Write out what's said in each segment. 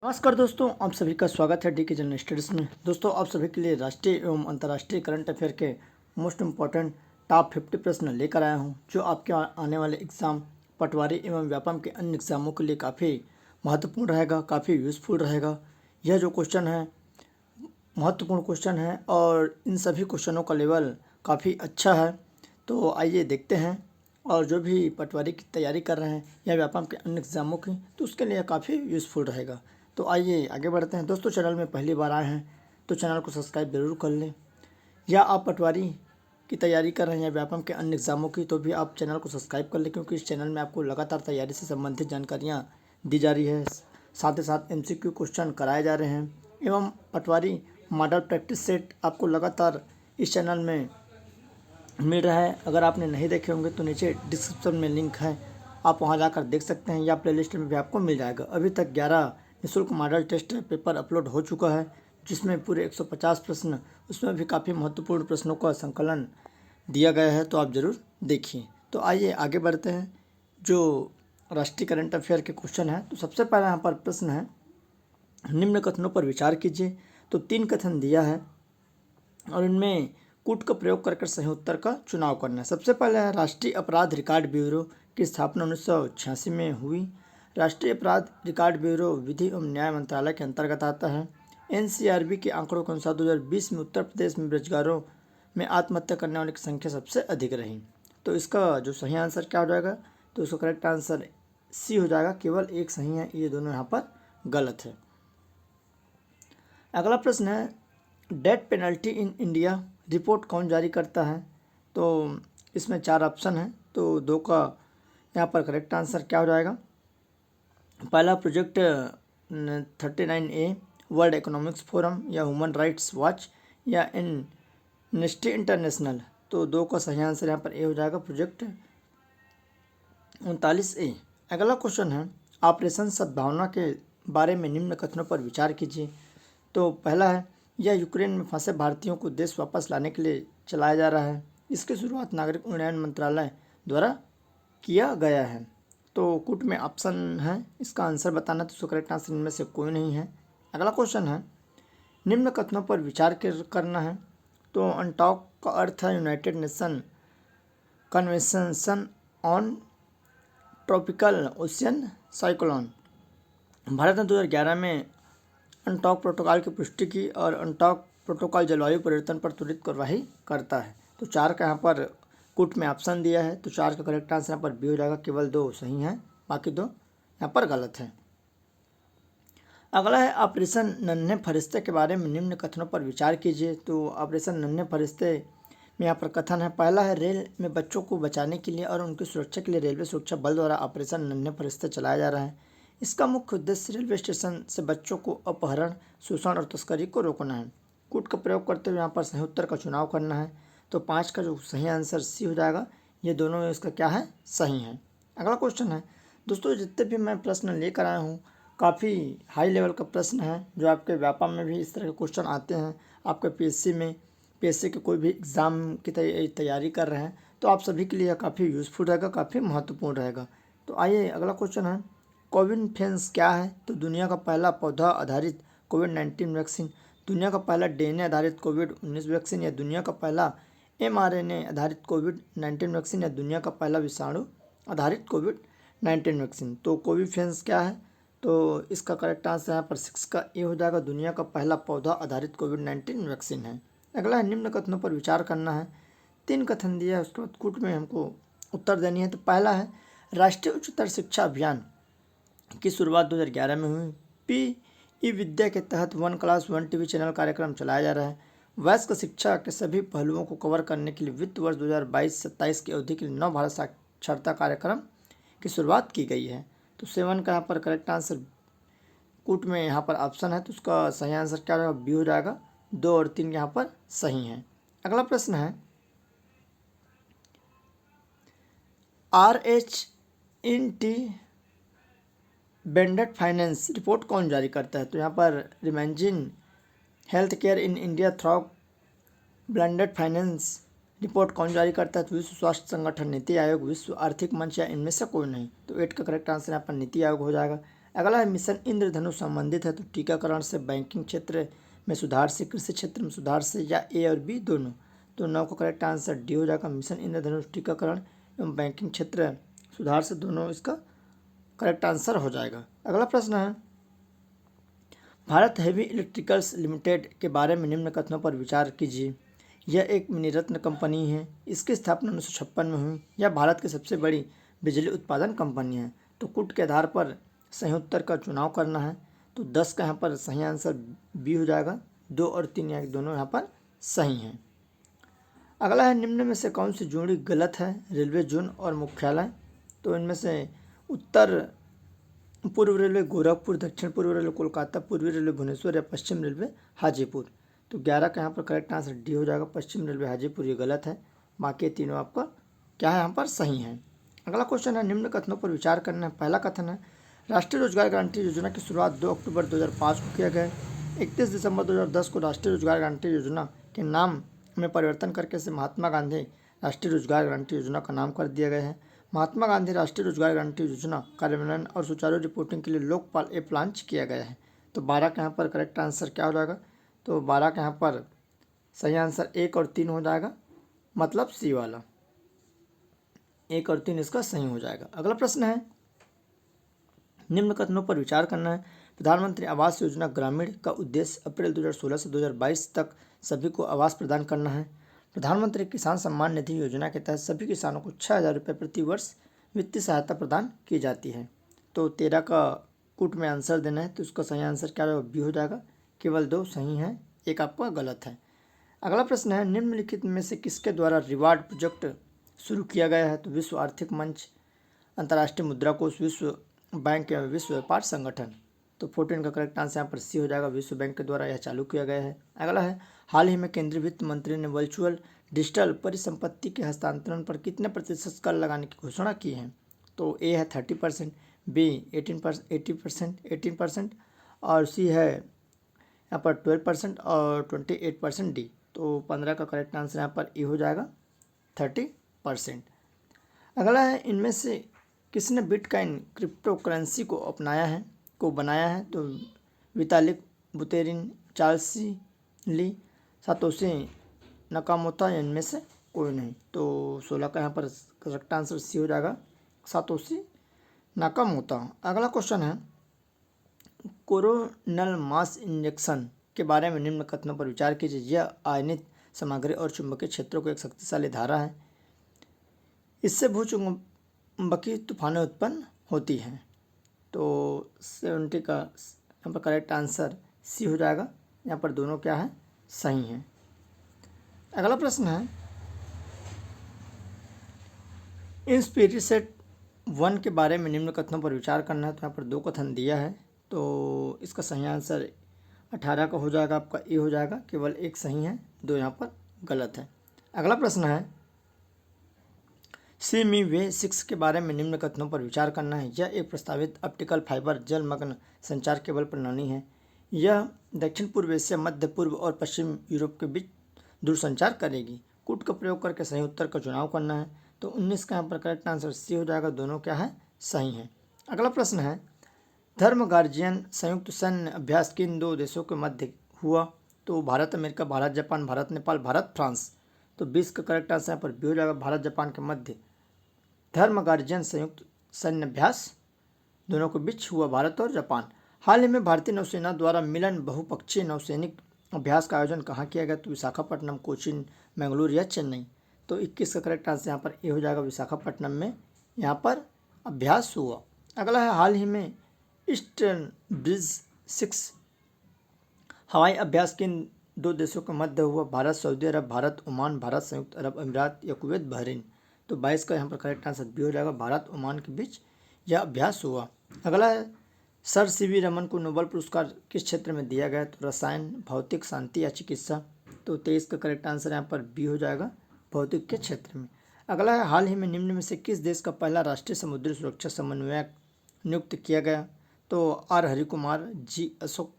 नमस्कार दोस्तों, आप सभी का स्वागत है डी के जनरल स्टडीज़ में। दोस्तों, आप सभी के लिए राष्ट्रीय एवं अंतर्राष्ट्रीय करंट अफेयर के मोस्ट इम्पॉर्टेंट टॉप 50 प्रश्न लेकर आया हूं, जो आपके आने वाले एग्ज़ाम, पटवारी एवं व्यापम के अन्य एग्ज़ामों के लिए काफ़ी महत्वपूर्ण रहेगा, काफ़ी यूज़फुल रहेगा। यह जो क्वेश्चन है महत्वपूर्ण क्वेश्चन है और इन सभी क्वेश्चनों का लेवल काफ़ी अच्छा है। तो आइए देखते हैं। और जो भी पटवारी की तैयारी कर रहे हैं या व्यापम के अन्य एग्ज़ामों की, तो उसके लिए काफ़ी यूज़फुल रहेगा। तो आइए आगे बढ़ते हैं। दोस्तों, चैनल में पहली बार आए हैं तो चैनल को सब्सक्राइब ज़रूर कर लें, या आप पटवारी की तैयारी कर रहे हैं या व्यापम के अन्य एग्ज़ामों की, तो भी आप चैनल को सब्सक्राइब कर लें, क्योंकि इस चैनल में आपको लगातार तैयारी से संबंधित जानकारियाँ दी जा रही है। साथ ही साथ MCQ क्वेश्चन कराए जा रहे हैं एवं पटवारी मॉडल प्रैक्टिस सेट आपको लगातार इस चैनल में मिल रहा है। अगर आपने नहीं देखे होंगे तो नीचे डिस्क्रिप्शन में लिंक है, आप वहां जाकर देख सकते हैं, या प्लेलिस्ट में भी आपको मिल जाएगा। अभी तक 11 निःशुल्क मॉडल टेस्ट पेपर अपलोड हो चुका है, जिसमें पूरे 150 प्रश्न, उसमें भी काफ़ी महत्वपूर्ण प्रश्नों का संकलन दिया गया है, तो आप ज़रूर देखिए। तो आइए आगे बढ़ते हैं। जो राष्ट्रीय करंट अफेयर के क्वेश्चन है, तो सबसे पहला यहाँ पर प्रश्न है, निम्न कथनों पर विचार कीजिए। तो 3 कथन दिया है और इनमें कूट का प्रयोग कर सही उत्तर का चुनाव करना है। सबसे पहले है, राष्ट्रीय अपराध रिकॉर्ड ब्यूरो की स्थापना 1986 में हुई। राष्ट्रीय अपराध रिकॉर्ड ब्यूरो विधि एवं न्याय मंत्रालय के अंतर्गत आता है। NCRB के आंकड़ों के अनुसार 2020 में उत्तर प्रदेश में बेरोजगारों में आत्महत्या करने वालों की संख्या सबसे अधिक रही। तो इसका जो सही आंसर क्या हो जाएगा, तो इसका करेक्ट आंसर C हो जाएगा। केवल एक सही है, ये दोनों यहाँ पर गलत है। अगला प्रश्न है, death penalty in India report कौन जारी करता है। तो इसमें 4 ऑप्शन है, तो 2 का यहाँ पर करेक्ट आंसर क्या हो जाएगा। पहला project 39A world economics forum, या ह्यूमन राइट्स वॉच, या एमनेस्टी इंटरनेशनल। तो 2 का सही आंसर यहाँ पर ए हो जाएगा, प्रोजेक्ट 39A। अगला क्वेश्चन है, ऑपरेशन सद्भावना के बारे में निम्न कथनों पर विचार कीजिए। तो पहला है, यह यूक्रेन में फंसे भारतीयों को देश वापस लाने के लिए चलाया जा रहा है। इसकी शुरुआत नागरिक उड्डयन मंत्रालय द्वारा किया गया है। तो कूट में ऑप्शन है, इसका आंसर बताना, तो इसका करेक्ट आंसर इनमें से कोई नहीं है। अगला क्वेश्चन है, निम्न कथनों पर विचार करना है। तो अनटॉक का अर्थ है United nation convention on tropical ocean cyclone. Bharat ने 2011 में अनटॉक प्रोटोकॉल की पुष्टि की, और अनटॉक प्रोटोकॉल जलवायु परिवर्तन पर त्वरित कार्यवाही करता है। तो 4 का यहाँ पर कूट में ऑप्शन दिया है, तो 4 का करेक्ट आंसर यहाँ पर बी हो जाएगा। केवल 2 सही हैं, बाकी 2 यहाँ पर गलत है। अगला है, ऑपरेशन नन्हे फरिश्ते के बारे में निम्न कथनों पर विचार कीजिए। तो ऑपरेशन नन्हे फरिश्ते में यहाँ पर कथन है, पहला है, रेल में बच्चों को बचाने के लिए और उनकी सुरक्षा के लिए रेलवे सुरक्षा बल द्वारा ऑपरेशन नन्हे फरिश्ते चलाया जा रहा है। इसका मुख्य उद्देश्य रेलवे स्टेशन से बच्चों को अपहरण, शोषण और तस्करी को रोकना है। कूट का प्रयोग करते हुए यहाँ पर सही उत्तर का चुनाव करना है। तो 5 का जो सही आंसर सी हो जाएगा। ये दोनों इसका क्या है, सही है। अगला क्वेश्चन है, दोस्तों जितने भी मैं प्रश्न लेकर आया हूँ, काफ़ी हाई लेवल का प्रश्न है, जो आपके व्यापम में भी इस तरह के क्वेश्चन आते हैं। आपके PSC में, PSC के कोई भी एग्ज़ाम की तैयारी कर रहे हैं, तो आप सभी के लिए काफ़ी यूज़फुल रहेगा, काफ़ी महत्वपूर्ण रहेगा। तो आइए अगला क्वेश्चन है, कोविनफेंस क्या है। तो दुनिया का पहला पौधा आधारित कोविड-19 वैक्सीन, दुनिया का पहला DNA आधारित कोविड-19 वैक्सीन, या दुनिया का पहला mRNA आधारित कोविड-19 वैक्सीन, या दुनिया का पहला विषाणु आधारित कोविड-19 वैक्सीन। तो कोविफेंस क्या है, तो इसका करेक्ट आंसर यहाँ पर 6 का ए हो जाएगा। दुनिया का पहला पौधा आधारित कोविड-19 वैक्सीन है। अगला है, निम्न कथनों पर विचार करना है। 3 कथन दिया है, उसके बाद कूट में हमको उत्तर देनी है। तो पहला है, राष्ट्रीय उच्चतर शिक्षा अभियान की शुरुआत 2011 में हुई। PE विद्या के तहत 1 क्लास 1 TV चैनल कार्यक्रम चलाया जा रहा है। वयस्क शिक्षा के सभी पहलुओं को कवर करने के लिए वित्त वर्ष 2022-27 की अवधि के लिए 9 भारत साक्षरता कार्यक्रम की शुरुआत की गई है। तो 7 का यहाँ पर करेक्ट आंसर कूट में यहाँ पर ऑप्शन है, तो उसका सही आंसर क्या रहेगा, बी हो जाएगा। 2 और 3 यहाँ पर सही हैं। अगला प्रश्न है, RHNT ब्लेंडेड फाइनेंस रिपोर्ट कौन जारी करता है। तो यहाँ पर reimagining health care in India through blended finance report कौन जारी करता है। तो विश्व स्वास्थ्य संगठन, नीति आयोग, विश्व आर्थिक मंच, या इनमें से कोई नहीं। तो 8 का करेक्ट आंसर यहाँ पर नीति आयोग हो जाएगा। अगला है मिशन इंद्रधनुष संबंधित है तो टीकाकरण से, बैंकिंग क्षेत्र में सुधार से, कृषि क्षेत्र में सुधार से, या ए और बी दोनों। तो 9 का करेक्ट आंसर डी हो जाएगा। मिशन इंद्रधनुष टीकाकरण एवं बैंकिंग क्षेत्र सुधार से दोनों इसका करेक्ट आंसर हो जाएगा। अगला प्रश्न है भारत हेवी इलेक्ट्रिकल्स लिमिटेड के बारे में निम्न कथनों पर विचार कीजिए। यह एक मिनीरत्न कंपनी है। इसकी स्थापना 1956 में हुई। यह भारत की सबसे बड़ी बिजली उत्पादन कंपनी है। तो कुट के आधार पर सही उत्तर का चुनाव करना है। तो 10 का यहाँ पर सही आंसर बी हो जाएगा। 2 और 3 यहाँ दोनों यहाँ पर सही हैं। अगला है निम्न में से कौन सी जोड़ी गलत है? रेलवे जोन और मुख्यालय। तो इनमें से उत्तर पूर्व रेलवे गोरखपुर, दक्षिण पूर्व रेलवे कोलकाता, पूर्वी रेलवे भुवनेश्वर या पश्चिम रेलवे हाजीपुर। तो 11 का यहाँ पर करेक्ट आंसर डी हो जाएगा। पश्चिम रेलवे हाजीपुर ये गलत है। बाकी तीनों आपका क्या है यहाँ पर सही है। अगला क्वेश्चन है निम्न कथनों पर विचार करना है। पहला कथन है राष्ट्रीय रोजगार गारंटी योजना की शुरुआत 2 अक्टूबर 2005 को किया गया। 31 दिसंबर 2010 को राष्ट्रीय रोजगार गारंटी योजना के नाम में परिवर्तन करके इसे महात्मा गांधी राष्ट्रीय रोजगार गारंटी योजना का नाम कर दिया गया है। महात्मा गांधी राष्ट्रीय रोजगार गारंटी योजना कार्यान्वयन और सुचारू रिपोर्टिंग के लिए लोकपाल ऐप लॉन्च किया गया है। तो 12 का यहाँ पर करेक्ट आंसर क्या हो जाएगा? तो 12 का यहाँ पर सही आंसर 1 और 3 हो जाएगा, मतलब सी वाला 1 और 3 इसका सही हो जाएगा। अगला प्रश्न है निम्न कथनों पर विचार करना है। प्रधानमंत्री आवास योजना ग्रामीण का उद्देश्य अप्रैल 2016 से 2022 तक सभी को आवास प्रदान करना है। प्रधानमंत्री किसान सम्मान निधि योजना के तहत सभी किसानों को 6,000 रुपये प्रति वर्ष वित्तीय सहायता प्रदान की जाती है। तो 13 का कुट में आंसर देना है। तो इसका सही आंसर क्या होगा? बी हो जाएगा। केवल 2 सही हैं, 1 आपका गलत है। अगला प्रश्न है निम्नलिखित में से किसके द्वारा रिवार्ड प्रोजेक्ट शुरू किया गया है? तो विश्व आर्थिक मंच, अंतर्राष्ट्रीय मुद्रा कोष, विश्व बैंक या विश्व व्यापार संगठन। तो 14 का करेक्ट आंसर यहाँ पर सी हो जाएगा। विश्व बैंक के द्वारा यह चालू किया गया है। अगला है हाल ही में केंद्रीय वित्त मंत्री ने वर्चुअल डिजिटल परिसंपत्ति के हस्तांतरण पर कितने प्रतिशत कर लगाने की घोषणा की है? तो ए है 30%, बी 18% और सी है यहाँ पर 12% और 28% डी। तो 15 का करेक्ट आंसर यहाँ पर ए हो जाएगा 30%। अगला है इनमें से किसने बिटकॉइन क्रिप्टो करेंसी को बनाया है? तो वितालिक बुतेरिन, चार्ल्स ली, सातोशी नकामोतो, इनमें से कोई नहीं। तो 16 का यहाँ पर करेक्ट आंसर सी हो जाएगा, सातोशी नकामोतो। अगला क्वेश्चन है कोरोनल मास इंजेक्शन के बारे में निम्न कथनों पर विचार कीजिए। यह आयनित सामग्री और चुंबकीय क्षेत्रों को एक शक्तिशाली धारा है। इससे भूचुंबकीय तूफानें उत्पन्न होती हैं। तो 70 का यहाँ पर करेक्ट आंसर सी हो जाएगा। यहाँ पर दोनों क्या है? सही हैं। अगला प्रश्न है इंस्पिरिसेट 1 के बारे में निम्न कथनों पर विचार करना है। तो यहाँ पर 2 कथन दिया है। तो इसका सही आंसर 18 का हो जाएगा, आपका ए हो जाएगा। केवल 1 सही है, 2 यहाँ पर गलत है। अगला प्रश्न है सीमी वे 6 के बारे में निम्न कथनों पर विचार करना है। यह एक प्रस्तावित ऑप्टिकल फाइबर जलमग्न संचार केबल प्रणाली है। यह दक्षिण पूर्व एशिया, मध्य पूर्व और पश्चिम यूरोप के बीच दूरसंचार करेगी। कूट का प्रयोग करके सही उत्तर का चुनाव करना है। तो 19 का यहाँ पर करेक्ट आंसर सी हो जाएगा। दोनों क्या है? सही है। अगला प्रश्न है धर्म गार्जियन संयुक्त सैन्य अभ्यास किन 2 देशों के मध्य हुआ? तो Bharat America, Bharat Japan, Bharat Nepal, Bharat France. तो 20 का करेक्ट आंसर यहाँ पर बी हो जाएगा। भारत जापान के मध्य धर्म गार्जियन संयुक्त सैन्य अभ्यास दोनों के बीच हुआ, भारत और जापान। हाल ही में भारतीय नौसेना द्वारा मिलन बहुपक्षीय नौसैनिक अभ्यास का आयोजन कहाँ किया गया? तो विशाखापट्टनम, कोचीन, बेंगलुरु या चेन्नई। तो 21 का करेक्ट आंसर यहाँ पर ए हो जाएगा। विशाखापट्टनम में यहाँ पर अभ्यास हुआ। अगला है हाल ही में ईस्टर्न ब्रिज 6 हवाई अभ्यास किन 2 देशों के मध्य हुआ? भारत सऊदी अरब, भारत ओमान, भारत संयुक्त अरब अमीरात या कुवैत बहरीन। तो 22 का यहाँ पर करेक्ट आंसर बी हो जाएगा। भारत ओमान के बीच यह अभ्यास हुआ। अगला है सर सीवी रमन को नोबेल पुरस्कार किस क्षेत्र में दिया गया? तो रसायन, भौतिक, शांति या चिकित्सा। तो 23 का करेक्ट आंसर यहाँ पर बी हो जाएगा, भौतिक के क्षेत्र में। अगला है हाल ही में निम्न में से किस देश का पहला राष्ट्रीय समुद्री सुरक्षा समन्वयक नियुक्त किया गया? तो आर हरिकुमार, जी अशोक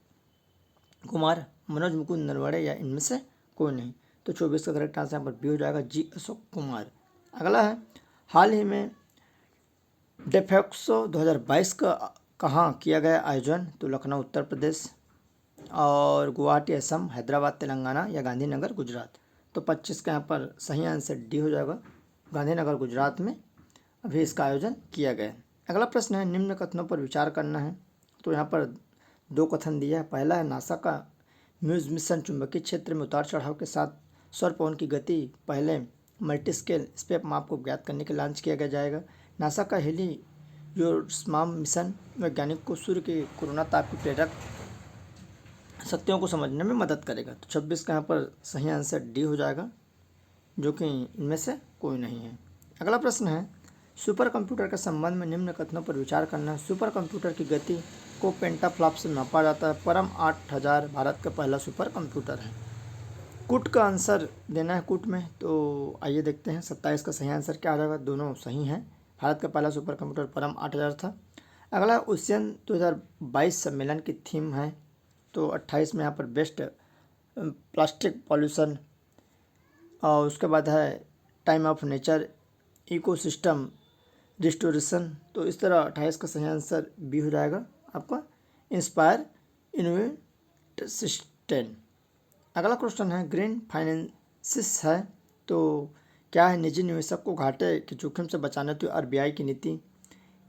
कुमार, मनोज मुकुंद नरवणे या इनमें से कोई नहीं। तो 24 का करेक्ट आंसर यहाँ पर बी हो जाएगा, जी अशोक कुमार। अगला है हाल ही में डेफेक्सो 2022 का कहाँ किया गया आयोजन? तो लखनऊ उत्तर प्रदेश, और गुवाहाटी असम, हैदराबाद तेलंगाना या गांधीनगर गुजरात। तो 25 का यहाँ पर सही आंसर डी हो जाएगा, गांधीनगर गुजरात में अभी इसका आयोजन किया गया है। अगला प्रश्न है, निम्न कथनों पर विचार करना है। तो यहाँ पर दो कथन दिया है। पहला है, नासा का म्यूज मिशन चुंबकीय क्षेत्र में उतार चढ़ाव के साथ सौर पवन की गति पहले मल्टी स्केल स्पेस माप को ज्ञात करने के लिए लॉन्च किया जाएगा। नासा का हीलियोस्माम मिशन वैज्ञानिक को सूर्य के कोरोना ताप की प्रेरक शक्तियों को समझने में मदद करेगा। तो 26 का यहाँ पर सही आंसर डी हो जाएगा, जो कि इनमें से कोई नहीं है। अगला प्रश्न है, सुपर कंप्यूटर के संबंध में निम्न कथनों पर विचार करना है। सुपर कंप्यूटर की गति को पेंटाफ्लॉप से मापा जाता है। परम 8000 भारत का पहला सुपर कंप्यूटर है। कुट का आंसर देना है कुट में, तो आइए देखते हैं 27 का सही आंसर क्या आ जाएगा। दोनों सही हैं। भारत का पहला सुपर कंप्यूटर परम 8000 था। अगला ओशियन 2022 सम्मेलन की थीम है। तो 28 में यहाँ पर बेस्ट प्लास्टिक पॉल्यूशन, और उसके बाद है time of nature ecosystem restoration. तो इस तरह 28 का सही आंसर बी हो जाएगा आपका, इंस्पायर इनोवेट सिस्टम। अगला क्वेश्चन है, ग्रीन फाइनेंसिस है। तो क्या है? निजी निवेशक को घाटे के जोखिम से बचाने तो आरबीआई की नीति।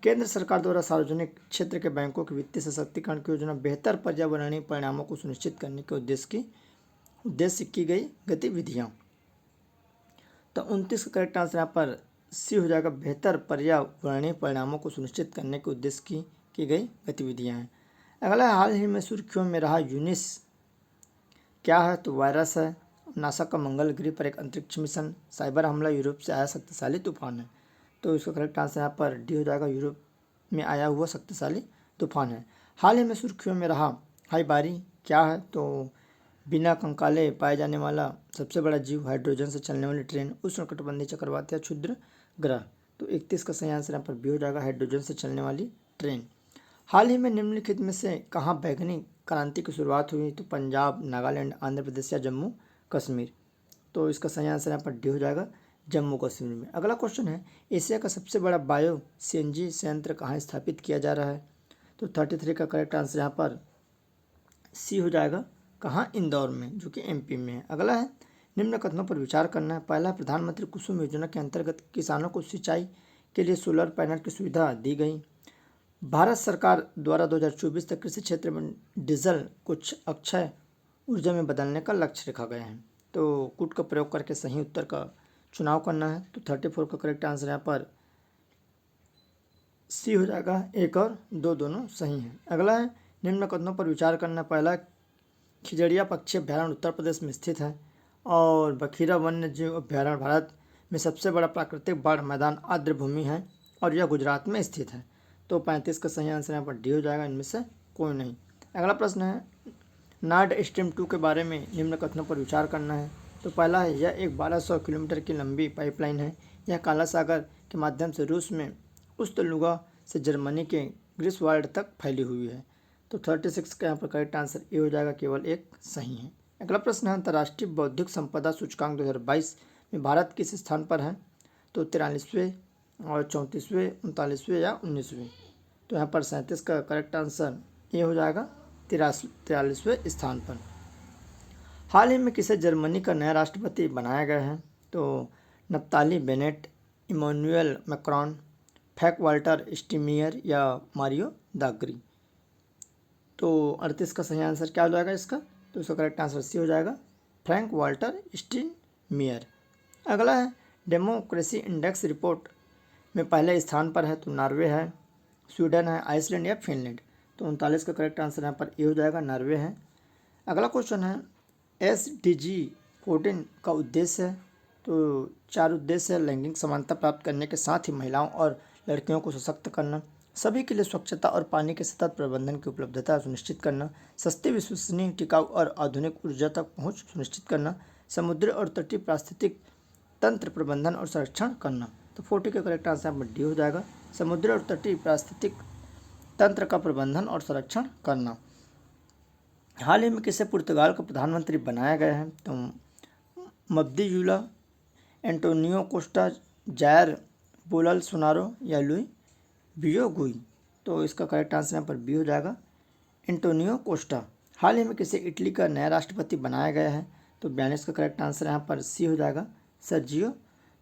केंद्र सरकार द्वारा सार्वजनिक क्षेत्र के बैंकों के वित्तीय सशक्तिकरण की योजना बेहतर पर्यावरणीय परिणामों को सुनिश्चित करने के उद्देश्य की गई गतिविधियाँ। तो 29 का करेक्ट आंसर यहाँ पर सी हो जाएगा, बेहतर पर्यावरणीय परिणामों को सुनिश्चित करने के उद्देश्य की गई गतिविधियाँ हैं। अगला, हाल ही में सुर्खियों में रहा यूनिस क्या है? तो वायरस है। नासा का मंगल ग्रह पर एक अंतरिक्ष मिशन, साइबर हमला, यूरोप से आया शक्तिशाली तूफान है। तो इसका करेक्ट आंसर यहाँ पर डी हो जाएगा, यूरोप में आया हुआ शक्तिशाली तूफान है। हाल ही में सुर्खियों में रहा हाई बारी क्या है? तो बिना कंकाले पाए जाने वाला सबसे बड़ा जीव, हाइड्रोजन से चलने वाली ट्रेन, उष्णकटिबंधीय चक्रवात या क्षुद्र ग्रह। तो 31 का सही आंसर यहाँ पर बी हो जाएगा, हाइड्रोजन से चलने वाली ट्रेन। हाल ही में निम्नलिखित में से कहाँ बैगनी क्रांति की शुरुआत हुई? तो पंजाब, नागालैंड, आंध्र प्रदेश या जम्मू कश्मीर। तो इसका सही आंसर यहाँ पर डी हो जाएगा, जम्मू कश्मीर में। अगला क्वेश्चन है, एशिया का सबसे बड़ा बायो सीएनजी संयंत्र कहाँ स्थापित किया जा रहा है? तो 33 का करेक्ट आंसर यहाँ पर सी हो जाएगा, कहाँ? इंदौर में, जो कि एमपी में है। अगला है, निम्न कथनों पर विचार करना है। पहला, प्रधानमंत्री कुसुम योजना के अंतर्गत किसानों को सिंचाई के लिए सोलर पैनल की सुविधा दी गई। भारत सरकार द्वारा 2024 तक कृषि क्षेत्र में डीजल कुछ अक्षय ऊर्जा में बदलने का लक्ष्य रखा गया है। तो कुट का प्रयोग करके सही उत्तर का चुनाव करना है। तो 34 का करेक्ट आंसर यहाँ पर सी हो जाएगा, 1 और 2 दोनों सही हैं। अगला है, निम्न कथनों पर विचार करना। पहला, खिजड़िया पक्षी अभ्यारण्य उत्तर प्रदेश में स्थित है, और बखीरा वन्य जीव अभ्यारण्य भारत में सबसे बड़ा प्राकृतिक बाढ़ मैदान आर्द्र भूमि है, और यह गुजरात में स्थित है। तो 35 का सही आंसर यहाँ पर डी हो जाएगा, इनमें से कोई नहीं। अगला प्रश्न है, नॉर्ड स्ट्रीम 2 के बारे में निम्न कथनों पर विचार करना है। तो पहला है, यह एक 1200 किलोमीटर की लंबी पाइपलाइन है। यह काला सागर के माध्यम से रूस में उस्तलुगा से जर्मनी के ग्रीसवाल्ड तक फैली हुई है। तो 36 का यहाँ पर करेक्ट आंसर ए हो जाएगा, केवल एक सही है। अगला प्रश्न है, अंतर्राष्ट्रीय बौद्धिक संपदा सूचकांक 2022 में भारत किस स्थान पर है? तो 43वें और 34वें, 39वें या 19वें। तो यहाँ पर 37 का करेक्ट आंसर ए हो जाएगा, 43वें स्थान पर। हाल ही में किसे जर्मनी का नया राष्ट्रपति बनाया गया है? तो Naftali Bennett, Emmanuel Macron, Frank Walter Steinmeier या मारियो द्राघी। तो 38 का सही आंसर क्या हो जाएगा इसका? तो इसका करेक्ट आंसर सी हो जाएगा, फ्रैंक वाल्टर स्टीनमेयर। अगला है, डेमोक्रेसी इंडेक्स रिपोर्ट में पहले स्थान पर है। तो नॉर्वे है, स्वीडन है, आइसलैंड या फिनलैंड। तो 39 का करेक्ट आंसर यहाँ पर ए हो जाएगा, नॉर्वे है। अगला क्वेश्चन है, SDG 14 का उद्देश्य है। तो 4 उद्देश्य है, लैंगिक समानता प्राप्त करने के साथ ही महिलाओं और लड़कियों को सशक्त करना, सभी के लिए स्वच्छता और पानी के सतत प्रबंधन की उपलब्धता सुनिश्चित करना, सस्ती, विश्वसनीय, टिकाऊ और आधुनिक ऊर्जा तक पहुंच सुनिश्चित करना, समुद्री और तटीय पारिस्थितिक तंत्र प्रबंधन और संरक्षण करना। तो 40 का करेक्ट आंसर यहाँ पर डी हो जाएगा, समुद्री और तटीय पारिस्थितिक तंत्र का प्रबंधन और संरक्षण करना। हाल ही में किसे पुर्तगाल का प्रधानमंत्री बनाया गया है? तो मब्दीयुला, एंटोनियो कोस्टा, जायर बोलसोनारो या लुई वियोगुई। तो इसका करेक्ट आंसर यहाँ पर बी हो जाएगा, एंटोनियो कोस्टा। हाल ही में किसे इटली का नया राष्ट्रपति बनाया गया है? तो 42 का करेक्ट आंसर यहाँ पर सी हो जाएगा, सर्जियो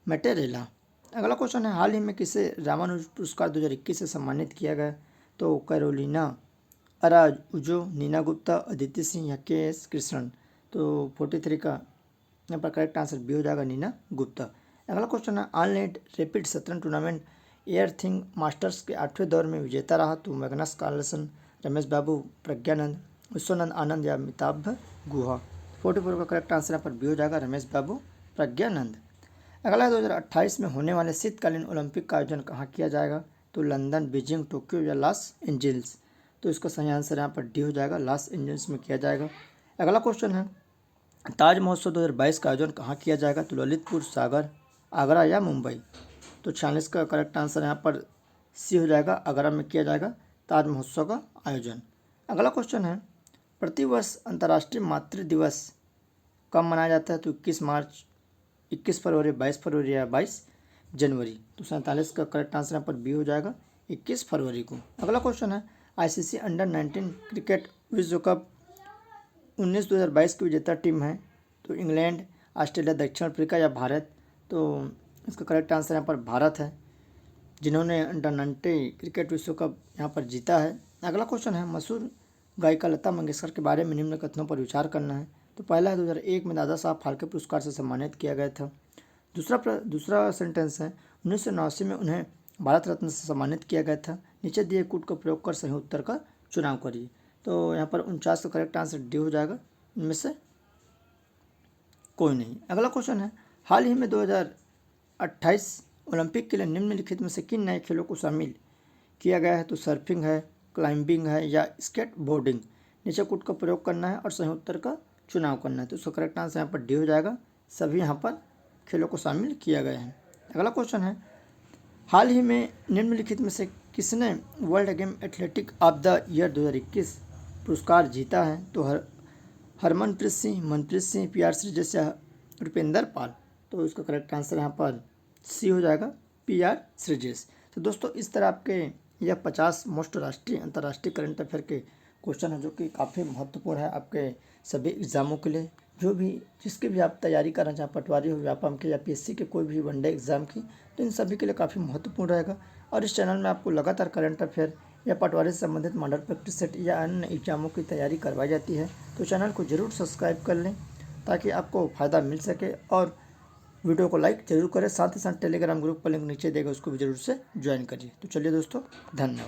मैटेरेला। अगला क्वेश्चन है, हाल ही में किसे रामानुज पुरस्कार 2021 से सम्मानित किया गया? तो कैरोलिना अराउजो, नीना गुप्ता, अदिति सिंह या के एस कृष्णन। तो 43 का यहाँ पर करेक्ट आंसर बी हो जाएगा, नीना गुप्ता। अगला क्वेश्चन है, ऑनलाइन रैपिड शतरंज टूर्नामेंट एयरथिंग मास्टर्स के 8वें दौर में विजेता रहा? तो मैग्नस कार्लसन, रमेश बाबू, प्रज्ञानंद, विश्वनाथ आनंद या अमिताभ गुहा। 44 का करेक्ट आंसर यहाँ पर बी हो जाएगा, रमेश बाबू, प्रज्ञानंद। अगला 2028 में होने वाले शीतकालीन ओलंपिक का आयोजन कहाँ किया जाएगा? तो लंदन, बीजिंग, टोक्यो या लॉस एंजल्स। तो इसका सही आंसर यहाँ पर डी हो जाएगा, लॉस एंजल्स में किया जाएगा। अगला क्वेश्चन है, ताज महोत्सव 2022 का आयोजन कहाँ किया जाएगा? तो ललितपुर, सागर, आगरा या मुंबई। तो 46 का करेक्ट आंसर यहाँ पर सी हो जाएगा, आगरा में किया जाएगा ताज महोत्सव का आयोजन। अगला क्वेश्चन है, प्रतिवर्ष अंतर्राष्ट्रीय मातृ दिवस कब मनाया जाता है? तो 21 मार्च, 21 फरवरी, 22 फरवरी या 22 जनवरी। तो 47 का करेक्ट आंसर यहाँ पर बी हो जाएगा, 21 फरवरी को। अगला क्वेश्चन है, आईसीसी अंडर 19 क्रिकेट विश्व कप 2022 की विजेता टीम है? तो इंग्लैंड, ऑस्ट्रेलिया, दक्षिण अफ्रीका या भारत। तो इसका करेक्ट आंसर यहाँ पर भारत है, जिन्होंने अंडर 19 क्रिकेट विश्व कप यहाँ पर जीता है। अगला क्वेश्चन है, मशहूर गायिका लता मंगेशकर के बारे में निम्न कथनों पर विचार करना है। तो पहला है, 2001 में दादा साहब फाल्के पुरस्कार से सम्मानित किया गया था। दूसरा सेंटेंस है, 1989 में उन्हें भारत रत्न से सम्मानित किया गया था। नीचे दिए कूट का प्रयोग कर सही उत्तर का चुनाव करिए। तो यहाँ पर 49 का करेक्ट आंसर डी हो जाएगा, इनमें से कोई नहीं। अगला क्वेश्चन है, हाल ही में 2028 ओलंपिक के लिए निम्नलिखित में से किन नए खेलों को शामिल किया गया है? तो सर्फिंग है, क्लाइंबिंग है या स्केट बोर्डिंग। नीचे कूट का प्रयोग करना है और सही उत्तर का चुनाव करना है। तो उसका करेक्ट आंसर यहाँ पर डी हो जाएगा, सभी यहाँ पर खेलों को शामिल किया गया है। अगला क्वेश्चन है, हाल ही में निम्नलिखित में से किसने world game athletic of the year 2021 पुरस्कार जीता है? तो हरमनप्रीत सिंह, मनप्रीत सिंह, पी आर श्रीजेश या रुपेंद्र पाल। तो इसका करेक्ट आंसर यहाँ पर सी हो जाएगा, पी आर श्रीजेश। तो दोस्तों, इस तरह आपके यह 50 मोस्ट राष्ट्रीय अंतर्राष्ट्रीय करंट अफेयर के क्वेश्चन है, जो कि काफ़ी महत्वपूर्ण है आपके सभी एग्ज़ामों के लिए। जिसकी भी आप तैयारी कर रहे हैं, चाहे पटवारी हो, व्यापम के या पीएससी के कोई भी वनडे एग्ज़ाम की, तो इन सभी के लिए काफ़ी महत्वपूर्ण रहेगा। और इस चैनल में आपको लगातार करंट अफेयर या पटवारी से संबंधित मॉडल प्रैक्टिस सेट या अन्य एग्जामों की तैयारी करवाई जाती है। तो चैनल को ज़रूर सब्सक्राइब कर लें ताकि आपको फ़ायदा मिल सके, और वीडियो को लाइक जरूर करें। साथ ही साथ टेलीग्राम ग्रुप का लिंक नीचे देगा, उसको भी जरूर से ज्वाइन करिए। तो चलिए दोस्तों, धन्यवाद।